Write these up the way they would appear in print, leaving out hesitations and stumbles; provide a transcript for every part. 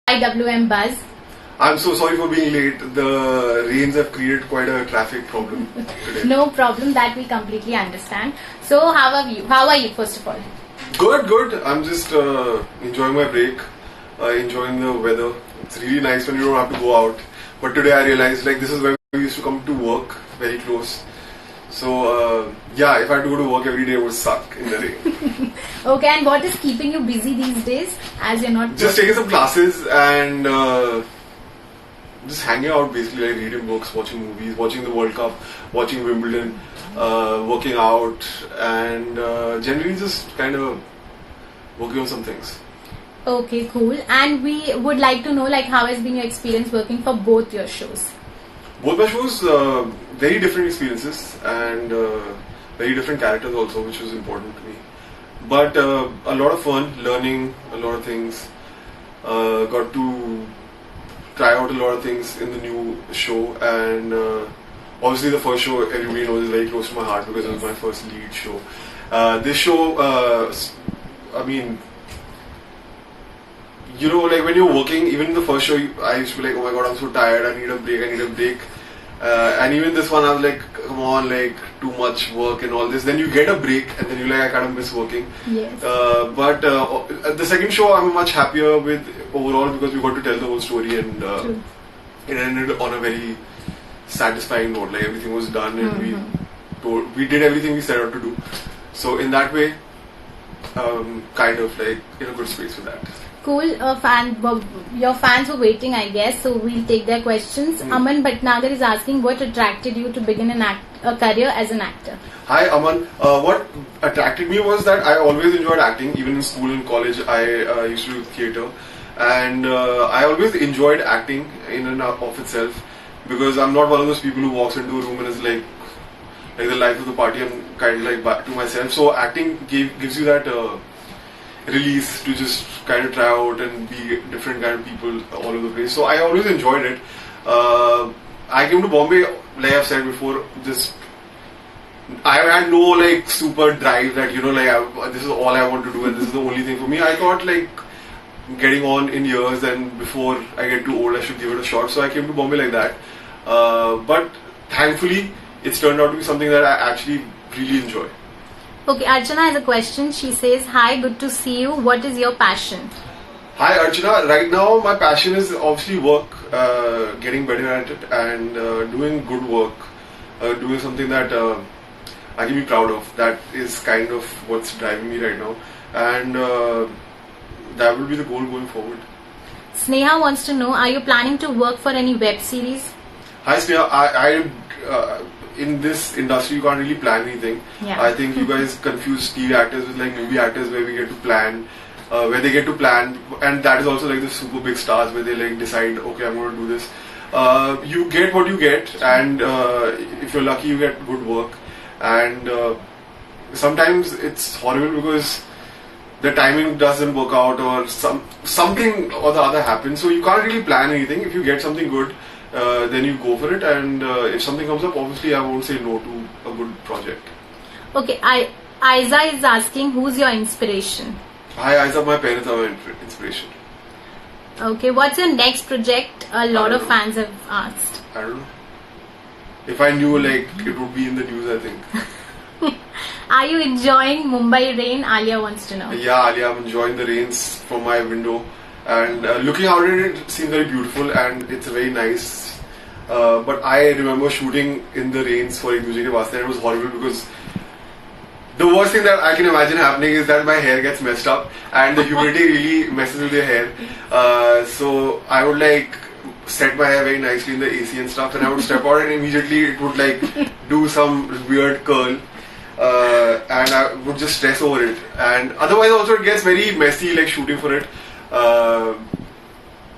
iwmbuzz. I'm so sorry for being late. The rains have created quite a traffic problem today. No problem, that we completely understand. So how are you? How are you first of all? Good. I'm just enjoying my break, enjoying the weather. It's really nice when you don't have to go out. But today I realized like this is where we used to come to work, very close. So yeah, if I had to go to work every day, it would suck in the rain. Okay, and what is keeping you busy these days as you're not Just taking some classes and just hanging out, basically, like reading books, watching movies, watching the World Cup, watching Wimbledon, working out, and generally just kind of working on some things. Okay, cool. And we would like to know like how has been your experience working for both your shows? Both my shows, very different experiences and very different characters also, which was important to me. But a lot of fun, learning a lot of things. Got to try out a lot of things in the new show, and obviously the first show everybody knows is very close to my heart because it was my first lead show. This show, I mean, you know, like when you're working, even in the first show, I used to be like, oh my god, I'm so tired, I need a break. And even this one, I was like, come on, like too much work and all this. Then you get a break, and then you're like, I kind of miss working. Yes. But the second show, I'm much happier with overall because we got to tell the whole story, and it ended on a very satisfying note. Like everything was done, and we did everything we set out to do. So in that way, kind of like in a good space with that. Cool. Your fans were waiting, I guess, so we'll take their questions. Aman Bhatnagar is asking what attracted you to begin a career as an actor? Hi Aman. What attracted me was that I always enjoyed acting. Even in school and college, I used to do theatre, and I always enjoyed acting in and of itself, because I'm not one of those people who walks into a room and is like the life of the party. I'm kind of like back to myself. So acting gives you that release to just kind of try out and be different kind of people all over the place. So I always enjoyed it. I came to Bombay, like I've said before, just I had no like super drive that, you know, like this is all I want to do and this is the only thing for me. I thought like getting on in years and before I get too old I should give it a shot. So I came to Bombay like that. But thankfully it's turned out to be something that I actually really enjoy. Okay, Archana has a question. She says, hi, good to see you. What is your passion? Hi Archana, right now my passion is obviously work, getting better at it and doing good work, doing something that I can be proud of. That is kind of what's driving me right now, and that will be the goal going forward. Sneha wants to know, are you planning to work for any web series? Hi Sneha, in this industry you can't really plan anything. Yeah. I think you guys confuse TV actors with like movie actors where we get to plan, where they get to plan, and that is also like the super big stars where they like decide, okay, I'm going to do this. You get what you get, and if you're lucky you get good work, and sometimes it's horrible because the timing doesn't work out or something or the other happens, so you can't really plan anything. If you get something good, then you go for it, and if something comes up, obviously I won't say no to a good project. Okay, Aiza is asking, who's your inspiration? Hi Aiza, my parents are my inspiration. Okay, what's your next project? A lot of fans have asked. I don't know. If I knew, like, it would be in the news, I think. Are you enjoying Mumbai rain? Alia wants to know. Yeah, Alia, I'm enjoying the rains from my window. And looking out at it seems very beautiful and it's very nice. But I remember shooting in the rains for iwmbuzz ke vaste, and it was horrible because the worst thing that I can imagine happening is that my hair gets messed up and the humidity really messes with your hair. So I would like set my hair very nicely in the AC and stuff, and I would step out and immediately it would like do some weird curl. And I would just stress over it, and otherwise also it gets very messy like shooting for it.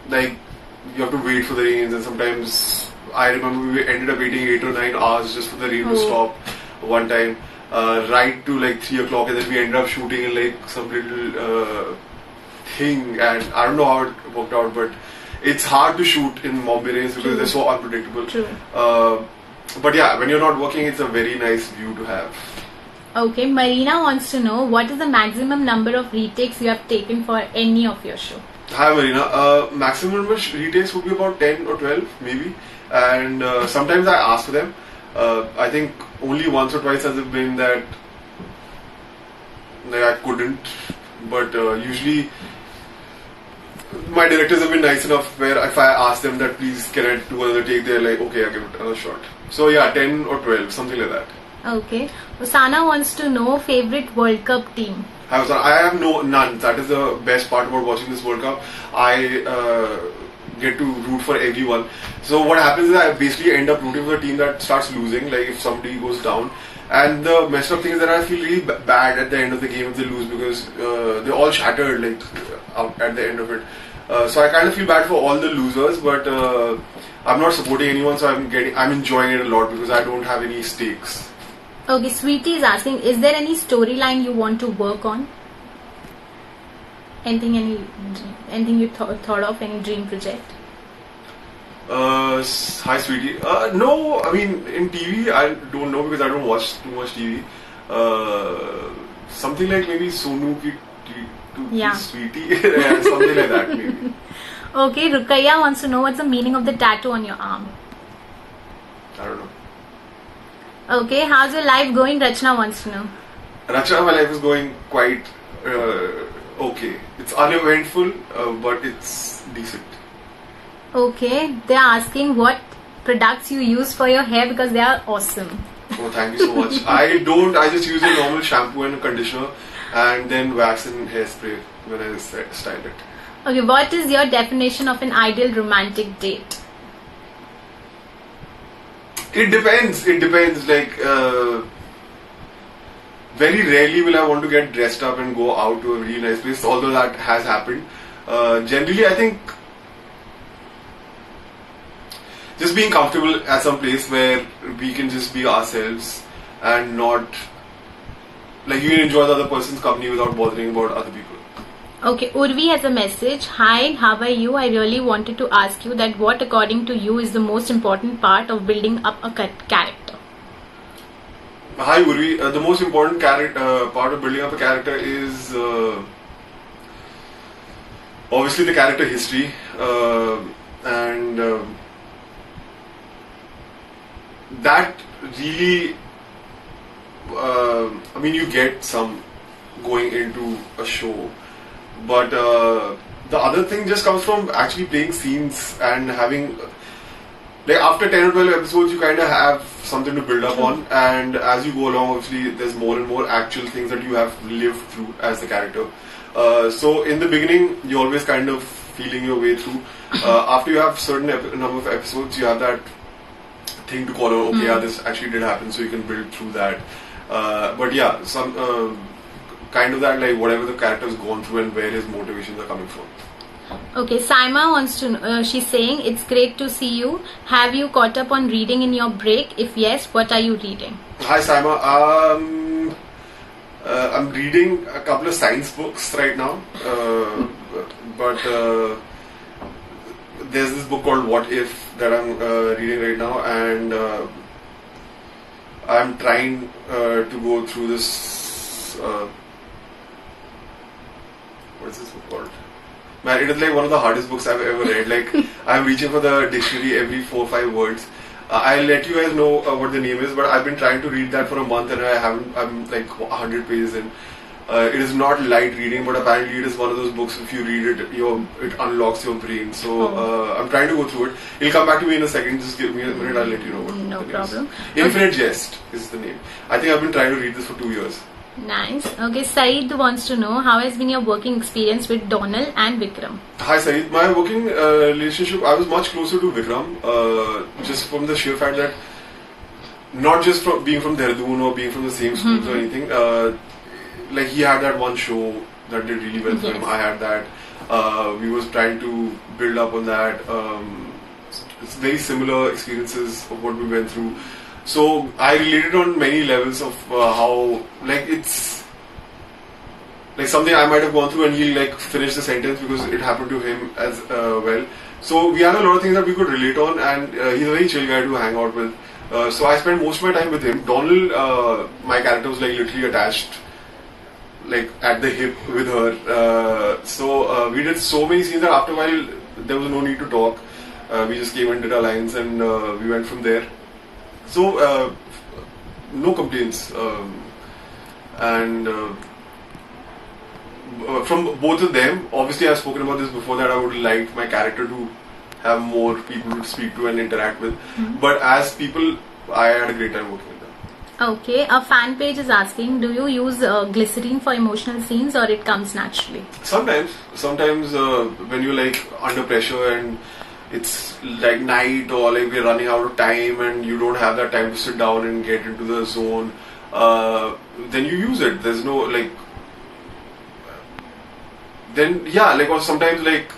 Like you have to wait for the rains, and sometimes I remember we ended up waiting 8 or 9 hours just for the rain to stop one time, right to like 3 o'clock, and then we ended up shooting in like some little thing, and I don't know how it worked out, but it's hard to shoot in Bombay rains because they're so unpredictable. But yeah, when you're not working, it's a very nice view to have. Okay, Marina wants to know what is the maximum number of retakes you have taken for any of your show? Hi Marina. Maximum number retakes would be about 10 or 12 maybe, and sometimes I ask for them. I think only once or twice has it been that like, I couldn't, but usually my directors have been nice enough where if I ask them that please can I do another take, they're like okay, I'll give it another shot. So yeah, 10 or 12, something like that. Okay. Usana wants to know favorite World Cup team. Hi Usana. I have none. That is the best part about watching this World Cup. I get to root for everyone. So what happens is I basically end up rooting for a team that starts losing, like if somebody goes down. And the messed up thing is that I feel really bad at the end of the game if they lose because they're all shattered like out at the end of it. So I kind of feel bad for all the losers, but I'm not supporting anyone, so I'm enjoying it a lot because I don't have any stakes. Okay, Sweetie is asking, is there any storyline you want to work on? Anything you thought of, any dream project? Hi Sweetie. No, I mean in TV I don't know because I don't watch too much TV. Something like maybe Sonu ki Yeah. Sweetie, yeah, something like that maybe. Okay, Rukaiya wants to know what's the meaning of the tattoo on your arm. I don't know. Okay, how's your life going? Rachna wants to know. Rachna, my life is going quite okay. It's uneventful, but it's decent. Okay, they're asking what products you use for your hair because they are awesome. Oh, thank you so much. I just use a normal shampoo and conditioner and then wax and hairspray when I style it. Okay, what is your definition of an ideal romantic date? It depends. Like, very rarely will I want to get dressed up and go out to a really nice place, although that has happened. Generally, I think just being comfortable at some place where we can just be ourselves and not like you can enjoy the other person's company without bothering about other people. Okay, Urvi has a message. Hi, how are you? I really wanted to ask you that what according to you is the most important part of building up a character? Hi Urvi, the most important part of building up a character is obviously the character history and that really I mean you get some going into a show, but the other thing just comes from actually playing scenes and having like after 10 or 12 episodes you kind of have something to build up on, and as you go along obviously there's more and more actual things that you have lived through as the character. So in the beginning you're always kind of feeling your way through. After you have certain number of episodes you have that thing to call on, okay, yeah, this actually did happen, so you can build through that. But yeah, some kind of that, like whatever the character's gone through and where his motivations are coming from. Okay, Saima wants to know, she's saying, it's great to see you. Have you caught up on reading in your break? If yes, what are you reading? Hi Saima, I'm reading a couple of science books right now, but there's this book called What If that I'm reading right now, and I'm trying to go through this. What is this book called? Man, it is like one of the hardest books I've ever read. Like I'm reaching for the dictionary every 4 or 5 words. I'll let you guys know what the name is, but I've been trying to read that for a month and I haven't. I'm like 100 pages in. It is not light reading, but apparently it is one of those books. If you read it, it unlocks your brain. So I'm trying to go through it. It'll come back to me in a second. Just give me a minute. I'll let you know what no the name problem. is. Infinite Jest is the name. I think I've been trying to read this for 2 years. Nice. Okay, Saeed wants to know how has been your working experience with Donal and Vikram? Hi Saeed, my working relationship, I was much closer to Vikram, just from the sheer fact that not just from being from Dehradun or being from the same schools or anything, like he had that one show that did really well for him. I had that. We was trying to build up on that. It's very similar experiences of what we went through. So I related on many levels of how like it's like something I might have gone through and he'll like finish the sentence because it happened to him as well. So we had a lot of things that we could relate on, and he's a very chill guy to hang out with. So I spent most of my time with him. Donald, my character was like literally attached like at the hip with her. So we did so many scenes that after a while there was no need to talk. We just came and did our lines, and we went from there. So no complaints, and from both of them. Obviously, I've spoken about this before that I would like my character to have more people to speak to and interact with. But as people, I had a great time working with them. Okay, a fan page is asking, do you use glycerine for emotional scenes or it comes naturally? Sometimes when you're like under pressure and it's like night or like we're running out of time and you don't have that time to sit down and get into the zone, then you use it. There's no like, then yeah, like, or sometimes like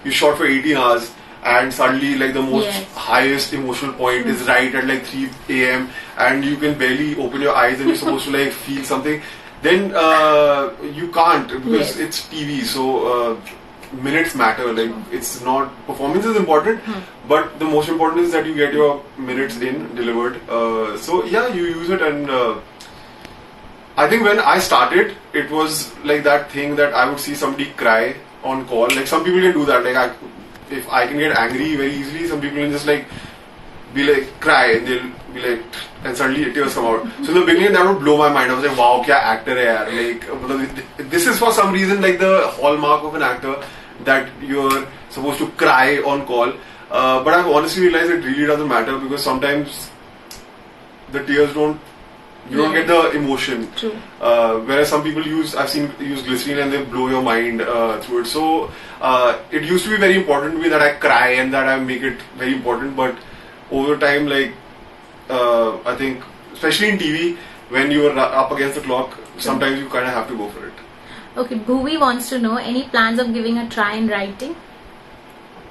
you shot for 18 hours and suddenly like the most highest emotional point is right at like 3 a.m. and you can barely open your eyes and you're supposed to like feel something, then you can't, because it's TV. So minutes matter. Like, it's not, performance is important, but the most important is that you get your minutes in delivered. So yeah, you use it. And I think when I started, it was like that thing that I would see somebody cry on call. Like, some people can do that. Like, if I can get angry very easily, some people can just like be like cry and they'll be like, and suddenly tears come out. So in the beginning that would blow my mind. I was like, wow, kya actor hai yaar. Like, this is for some reason like the hallmark of an actor, that you're supposed to cry on call. But I've honestly realized it really doesn't matter, because sometimes the tears don't, you don't get the emotion. True. Whereas some people I've seen use glycerine and they blow your mind through it. So it used to be very important to me that I cry and that I make it very important. But over time, like, I think, especially in TV, when you're up against the clock, sometimes you kind of have to go for it. Okay, Bhuvi wants to know, any plans of giving a try in writing?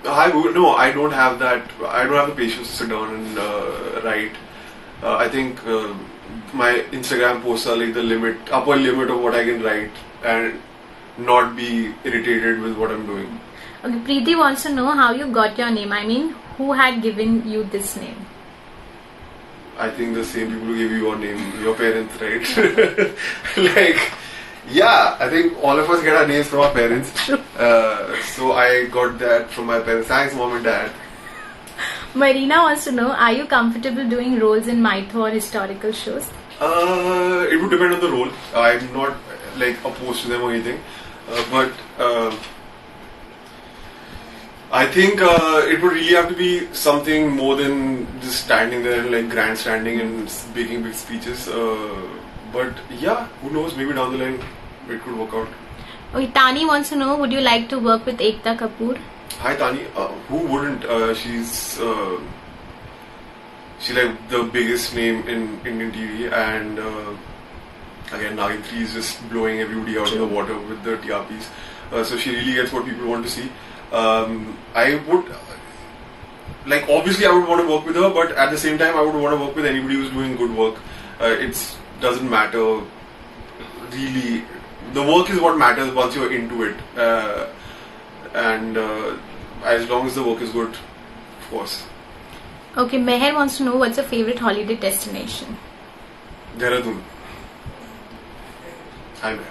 No, I don't have that. I don't have the patience to sit down and write. I think my Instagram posts are like the upper limit of what I can write, and not be irritated with what I'm doing. Okay, Preeti wants to know how you got your name. I mean, who had given you this name? I think the same people who gave you your name, your parents, right? Like, yeah, I think all of us get our names from our parents. So I got that from my parents. Thanks, mom and dad. Marina wants to know, are you comfortable doing roles in mytho or historical shows? It would depend on the role. I'm not like opposed to them or anything. But I think it would really have to be something more than just standing there and like grandstanding and making big speeches. But yeah, who knows, maybe down the line it could work out. Okay, Tani wants to know, would you like to work with Ekta Kapoor? Hi Tani, who wouldn't? She's like the biggest name in Indian TV, and again, Nagin 3 is just blowing everybody out of the water with the TRPs. So she really gets what people want to see. I would, like, obviously I would want to work with her, but at the same time I would want to work with anybody who's doing good work. It doesn't matter really. The work is what matters once you're into it, and as long as the work is good, of course. Okay, Meher wants to know, what's your favorite holiday destination? Dehradun. Hi Meher.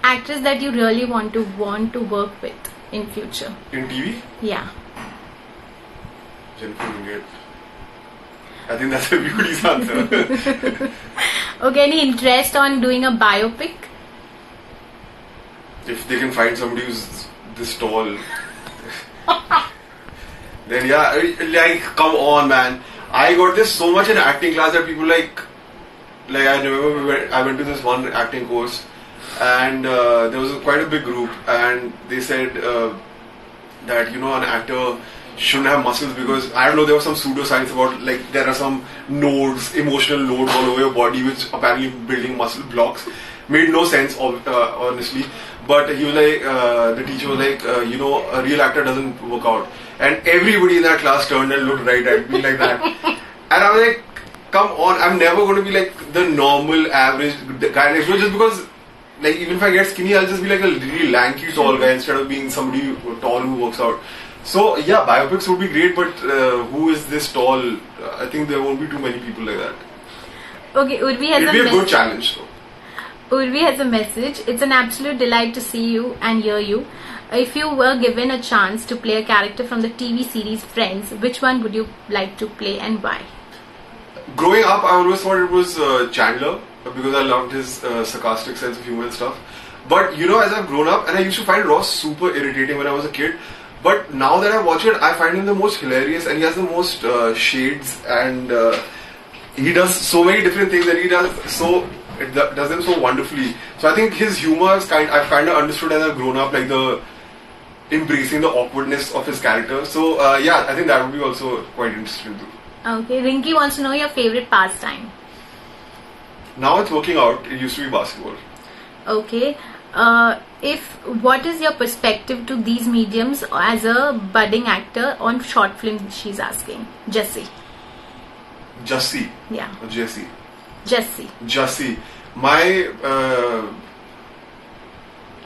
Actress that you really want to work with in future? In TV? Yeah. Jennifer Winget. I think that's everybody's answer. Okay, any interest on doing a biopic? If they can find somebody who's this tall, then yeah, like, come on, man. I got this so much in acting class that people like I remember I went to this one acting course, and there was quite a big group, and they said that, you know, an actor shouldn't have muscles because, I don't know, there was some pseudoscience about like there are some nodes, emotional nodes all over your body which apparently building muscle blocks. Made no sense, honestly. But he was like, the teacher was like, you know, a real actor doesn't work out. And everybody in that class turned and looked right at me like that. And I was like, come on, I'm never going to be like the normal average guy next door, just because, like, even if I get skinny, I'll just be like a really lanky tall guy instead of being somebody tall who works out. So yeah, biopics would be great, but who is this tall? I think there won't be too many people like that. Okay, Urvi has It'd be a good challenge though. Urvi has a message. It's an absolute delight to see you and hear you. If you were given a chance to play a character from the TV series Friends, which one would you like to play and why? Growing up, I always thought it was Chandler because I loved his sarcastic sense of humor and stuff. But you know, as I've grown up, and I used to find Ross super irritating when I was a kid. But now that I watch it, I find him the most hilarious, and he has the most shades, and he does so many different things, and he does them so wonderfully. So I think his humor is I've kind of understood as I've grown up, like the embracing the awkwardness of his character. So yeah, I think that would be also quite interesting too. Okay, Rinky wants to know your favorite pastime. Now it's working out. It used to be basketball. Okay. What is your perspective to these mediums as a budding actor on short film? She's asking. Jessie. Jussie. Yeah. Or Jessie. Jessie. Jussie. My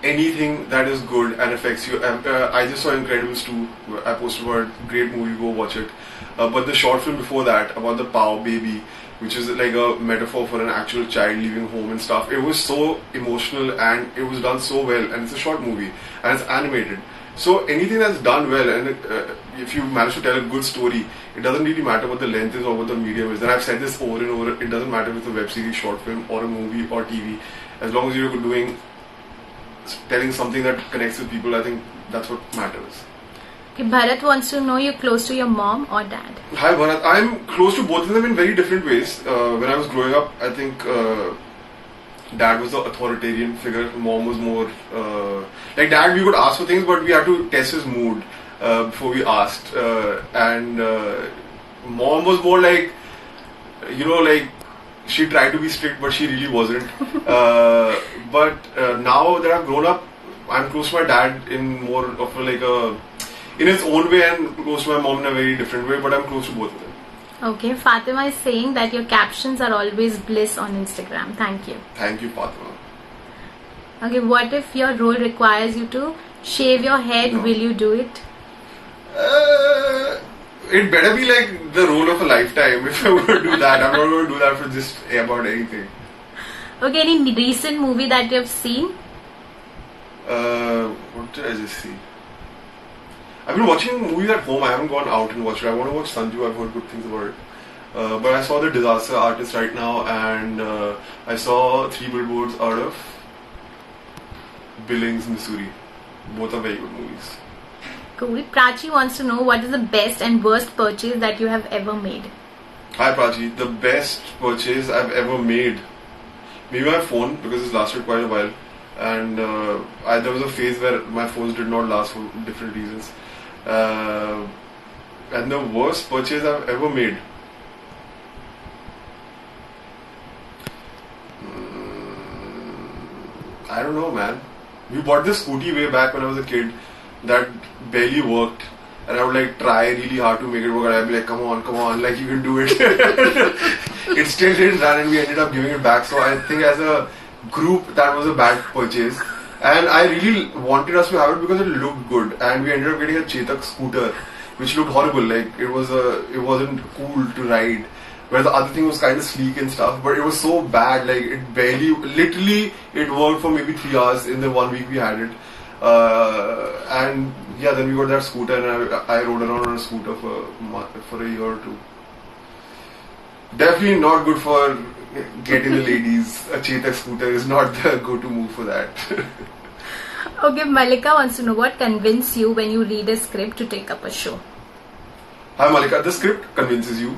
anything that is good and affects you. I just saw Incredibles 2. I posted about it. Great movie. Go watch it. But the short film before that about the Pow baby, which is like a metaphor for an actual child leaving home and stuff. It was so emotional and it was done so well, and it's a short movie and it's animated. So anything that's done well, and if you manage to tell a good story, it doesn't really matter what the length is or what the medium is. And I've said this over and over, it doesn't matter if it's a web series, short film or a movie or TV. As long as you're telling something that connects with people, I think that's what matters. Okay, Bharat wants to know you're close to your mom or dad. Hi Bharat, I'm close to both of them in very different ways. When I was growing up, I think dad was the authoritarian figure, mom was more like dad we could ask for things but we had to test his mood before we asked, and mom was more like, you know, like she tried to be strict but she really wasn't. But now that I've grown up, I'm close to my dad in more of in its own way, and close to my mom in a very different way, but I'm close to both of them. Okay, Fatima is saying that your captions are always bliss on Instagram. Thank you. Thank you, Fatima. Okay, what if your role requires you to shave your head? No. Will you do it? It better be like the role of a lifetime if I were to do that. I'm not going to do that for just about anything. Okay, any recent movie that you have seen? What did I just see? I've been watching movies at home. I haven't gone out and watched it. I want to watch Sanju. I've heard good things about it. But I saw The Disaster Artist right now, and I saw 3 Billboards Out of Billings, Missouri. Both are very good movies. Cool. Prachi wants to know what is the best and worst purchase that you have ever made. Hi Prachi. The best purchase I've ever made, maybe my phone, because it's lasted quite a while. And there was a phase where my phones did not last for different reasons. And the worst purchase I've ever made. I don't know, man. We bought this scooty way back when I was a kid that barely worked, and I would like try really hard to make it work, and I'd be like, come on, like you can do it. It still didn't run, and we ended up giving it back. So I think as a group that was a bad purchase, and I really wanted us to have it because it looked good, and we ended up getting a Chetak scooter which looked horrible. Like it wasn't cool to ride, where the other thing was kind of sleek and stuff, but it was so bad, like literally it worked for maybe 3 hours in the 1 week we had it. And yeah, then we got that scooter, and I rode around on a scooter for a year or two. Definitely not good for getting the ladies. A Chetak scooter is not the go-to move for that. Okay, Malika wants to know what convinced you when you read a script to take up a show. Hi Malika, the script convinces you.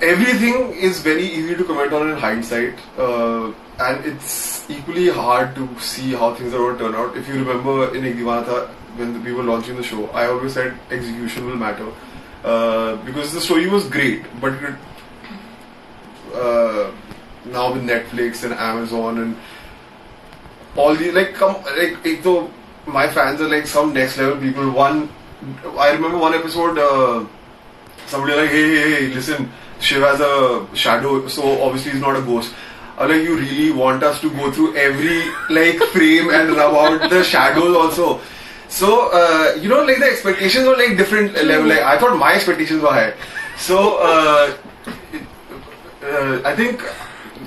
Everything is very easy to comment on in hindsight, and it's equally hard to see how things are going to turn out. If you remember in Ek Deewana Tha, when we were launching the show, I always said execution will matter. Because the story was great, but now with Netflix and Amazon and all the my fans are like some next level people. I remember one episode, somebody like, hey, listen, Shiv has a shadow, so obviously he's not a ghost. I'm like, you really want us to go through every frame and rub out the shadows also? So, the expectations were different level. I thought my expectations were high. So, I think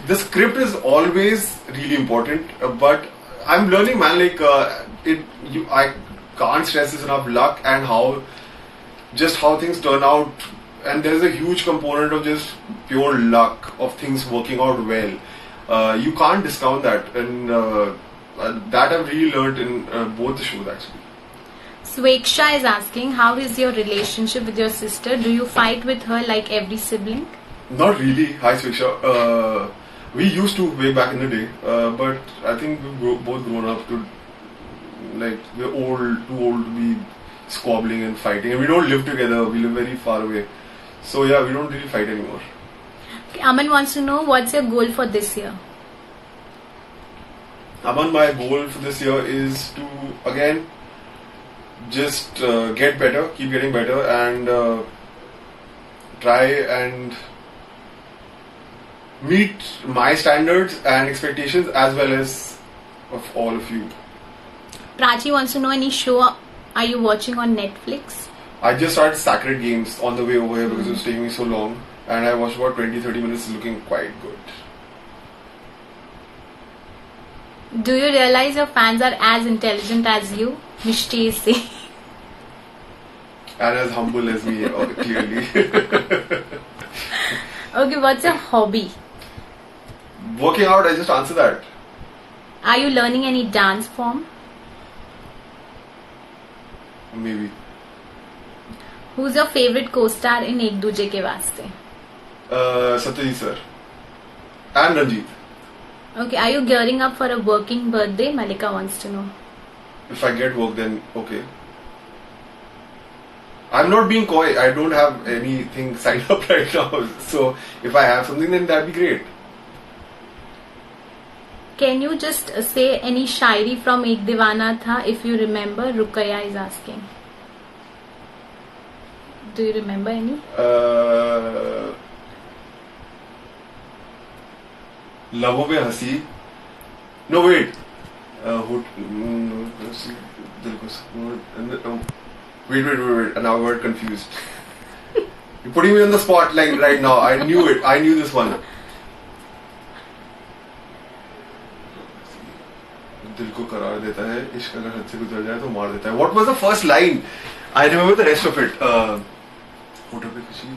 the script is always really important, but I'm learning, man. Like I can't stress this enough. Luck and how things turn out, and there's a huge component of just pure luck of things working out well. You can't discount that, and that I've really learned in both the shows actually. Sweksha is asking, how is your relationship with your sister? Do you fight with her like every sibling? Not really. Hi Swiksha. We used to way back in the day, but I think we've both grown up to, like, we're too old to be squabbling and fighting, and we don't live together. We live very far away, so yeah, we don't really fight anymore. Okay, Aman wants to know, what's your goal for this year? Aman, my goal for this year is to again just get better, keep getting better, and try and meet my standards and expectations as well as of all of you. Prachi wants to know, any show are you watching on Netflix? I just started Sacred Games on the way over here because it was taking me so long, and I watched about 20-30 minutes, looking quite good. Do you realize your fans are as intelligent as you? Mishti is saying. And as humble as me, clearly. Okay, what's your hobby? Working out, I just answered that. Are you learning any dance form? Maybe. Who's your favorite co-star in Ek Duje Ke Waaste? Satyajit sir. And Ranjit. Okay, are you gearing up for a working birthday? Malika wants to know. If I get work, then okay. I'm not being coy. I don't have anything signed up right now. So if I have something, then that'd be great. Can you just say any shairi from Ek Divana Tha if you remember? Rukaya is asking. Do you remember any? Labo pe hasi. No, wait. Wait. Now I got confused. You're putting me on the spot like right now. I knew it. I knew this one. दिल को करार देता है, इश्क अगर हद से गुजर जाए तो मार देता है. What was the first line? I remember the rest of it. होठों पे खुशी,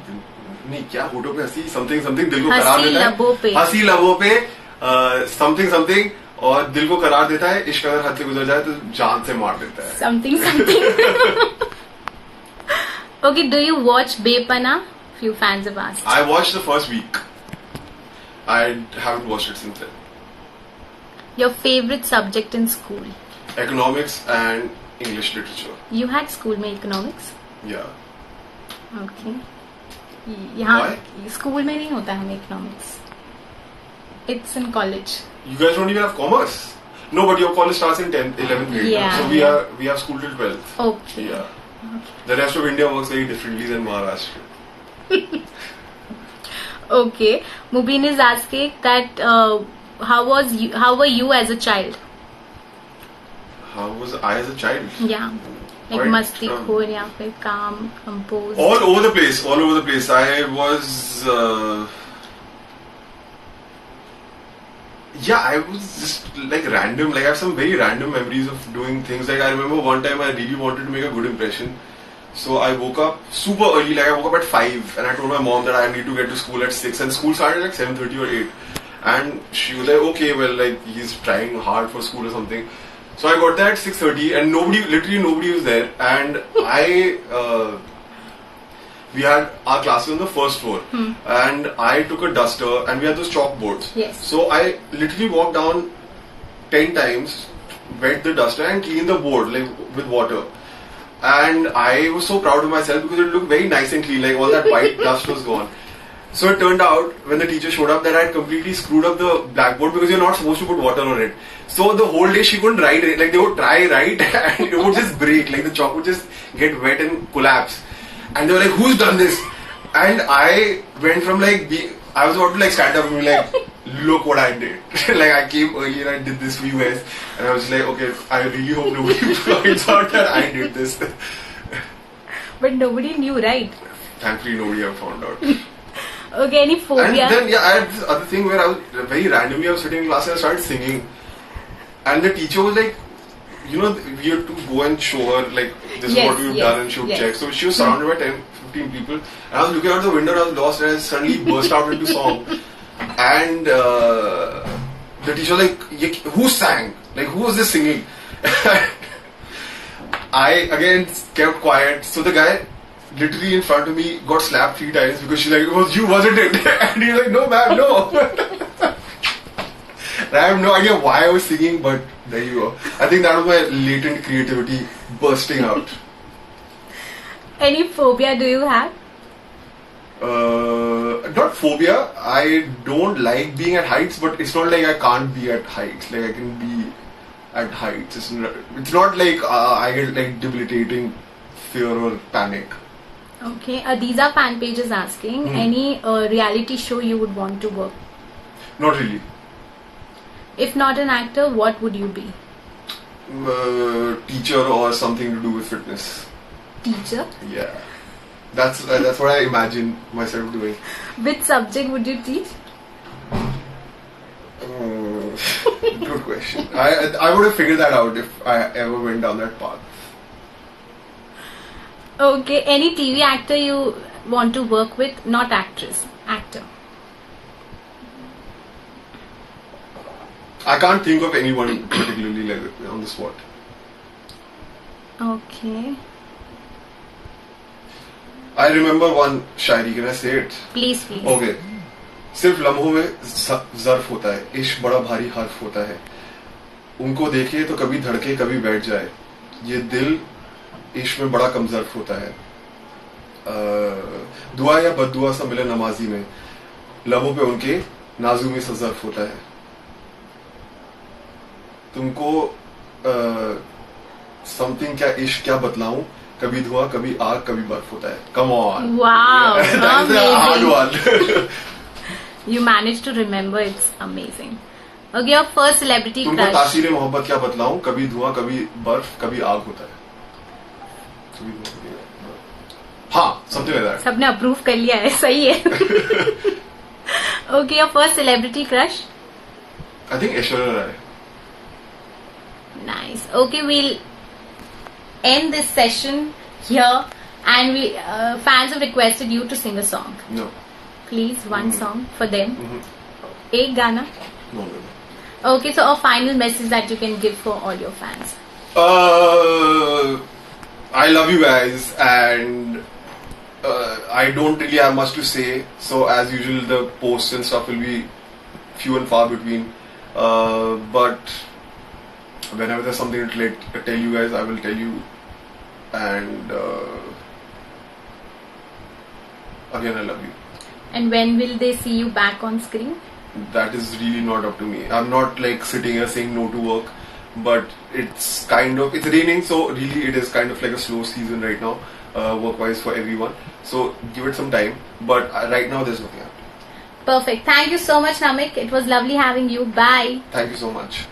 नहीं क्या होठों पे हंसी, something दिल को करार देता है. हंसी लबों पे something और दिल को करार देता है, इश्क अगर हद से गुजर जाए तो जान से मार देता है. Something. Okay, do you watch Bepana? Few fans have asked. I watched the first week. I haven't watched it since then. Your favorite subject in school? Economics and English literature. You had school में economics? Yeah. Okay. यहाँ Why? school में नहीं होता है हमें economics. It's in college. You guys don't even have commerce. No, but your college starts in 10th, 11th grade. Yeah, So we have school till 12th. Okay. Yeah. Okay. The rest of India works very differently than Maharashtra. Okay. Mubin is asking that how were you as a child? How was I as a child? Yeah. Like Quite, masti khor ya फिर calm, composed. All over the place. I was I was just like random. Like I have some very random memories of doing things. Like I remember one time I really wanted to make a good impression. So I woke up super early. Like I woke up at 5 and I told my mom that I need to get to school at 6, and school started like 7:30 or 8. And she was like, okay, well, like he's trying hard for school or something. So I got there at 6:30 and literally nobody was there. And we had our classes on the first floor, and I took a duster and we had those chalkboards. Yes. So I literally walked down 10 times, wet the duster and cleaned the board like with water. And I was so proud of myself because it looked very nice and clean, like all that white dust was gone. So it turned out when the teacher showed up that I had completely screwed up the blackboard because you're not supposed to put water on it. So the whole day she couldn't write it. Like they would try write and it would just break. Like the chalk would just get wet and collapse. And they were like, "Who's done this?" And I went from like I was about to like stand up and be like, "Look what I did." Like I came early and I did this for you guys. And I was like, okay, I really hope nobody finds out that I did this. But nobody knew, right? Thankfully nobody ever found out. Okay, any phobia? And then I had this other thing where I was very randomly I was sitting in class and I started singing, and the teacher was like, we had to go and show her like this is what we've done, and she would check. So she was surrounded by 10-15 people, and I was looking out the window and I was lost, and I suddenly burst out into song, and the teacher was like, who sang? Like, who was this singing? I again kept quiet. So the guy literally in front of me got slapped 3 times because she's like, it was you, wasn't it? And he's like, no ma'am, no. I have no idea why I was singing, but there you go. I think that was my latent creativity bursting out. Any phobia do you have? Not phobia. I don't like being at heights, but it's not like I can't be at heights. Like I can be at heights. It's not like I get like debilitating fear or panic. Okay, these are fan pages asking any reality show you would want to work. Not really. If not an actor, what would you be? Teacher or something to do with fitness. Teacher? Yeah, that's what I imagine myself doing. Which subject would you teach? Good question. I would have figured that out if I ever went down that path. Okay, any TV actor you want to work with? Not actress, actor. I can't think of anyone particularly like on the spot. Okay. I remember one Shayari. Can I say it? Please. Okay. सिर्फ लम्हों में ज़र्फ होता है, इश्क बड़ा भारी हर्फ होता है, उनको देखे तो कभी धड़के कभी बैठ जाए, ये दिल इश्क में बड़ा कम ज़र्फ होता है, दुआ या बद्दुआ सा मिले नमाजी में, लबों पे उनके नाज़ुमी सा ज़र्फ होता है, तुमको समथिंग क्या इश्क क्या बतलाऊं, कभी धुआं कभी आग कभी बर्फ होता है. Come on. Wow. That's a hard one. You managed to remember. It's amazing. Okay, your first celebrity तुमको crush. तासीर मोहब्बत क्या बतलाऊं, कभी धुआं कभी बर्फ कभी आग होता है. हाँ, something like that. सबने अप्रूव कर लिया है, सही है. Okay, your first celebrity crush. I think Aishwarya Rai. Nice. Okay, we'll end this session here, and we fans have requested you to sing a song. No. Please, one song for them. Ek gana. No. Okay, so a final message that you can give for all your fans. I love you guys, and I don't really have much to say. So as usual, the posts and stuff will be few and far between. But whenever there's something to tell you guys, I will tell you. And again, I love you. And when will they see you back on screen? That is really not up to me. I'm not like sitting here saying no to work, but it's raining, so really it is kind of like a slow season right now, work-wise for everyone. So give it some time, but right now there's nothing happening. Perfect. Thank you so much, Namik. It was lovely having you. Bye. Thank you so much.